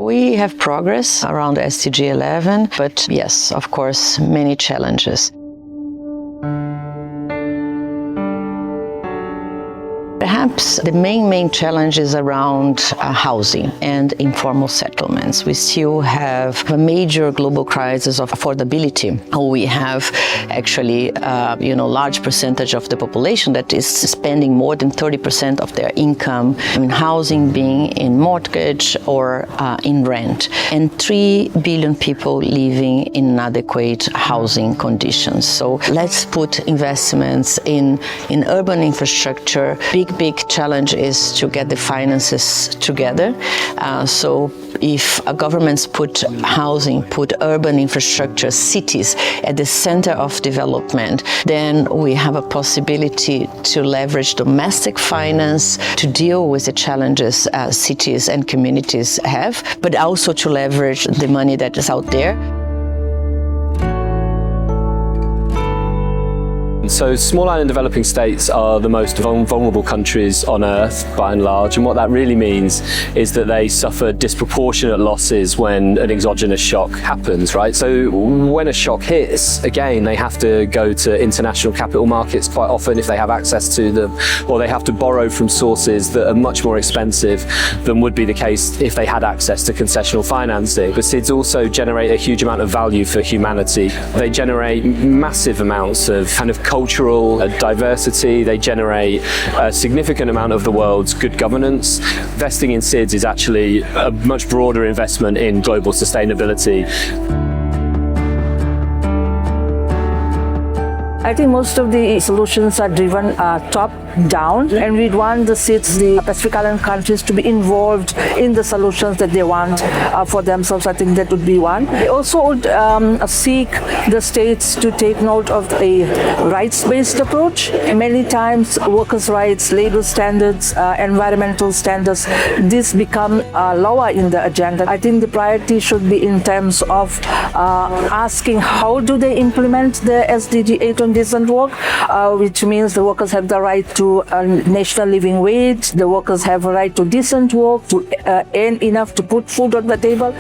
We have progress around SDG 11, but yes, of course, many challenges. Perhaps the main challenge is around housing and informal settlements. We still have a major global crisis of affordability. We have actually, large percentage of the population that is spending more than 30% of their income in housing, being in mortgage or in rent, and 3 billion people living in inadequate housing conditions. So let's put investments in urban infrastructure. Big challenge is to get the finances together. So if governments put housing, put urban infrastructure, cities at the center of development, then we have a possibility to leverage domestic finance to deal with the challenges cities and communities have, but also to leverage the money that is out there. So small island developing states are the most vulnerable countries on Earth by and large, and what that really means is that they suffer disproportionate losses when an exogenous shock happens, right? So when a shock hits, again, they have to go to international capital markets quite often if they have access to them, or they have to borrow from sources that are much more expensive than would be the case if they had access to concessional financing. But SIDS also generate a huge amount of value for humanity. They generate massive amounts of kind of cultural diversity. They generate a significant amount of the world's good governance. Investing in SIDS is actually a much broader investment in global sustainability. I think most of the solutions are driven top-down, and we'd want the SIDS, the Pacific Island countries, to be involved in the solutions that they want for themselves. I think that would be one. They also would seek the states to take note of a rights-based approach. Many times, workers' rights, labor standards, environmental standards, these become lower in the agenda. I think the priority should be in terms of asking how do they implement the SDG 8 on decent work, which means the workers have the right to national living wage, the workers have a right to decent work, to earn enough to put food on the table.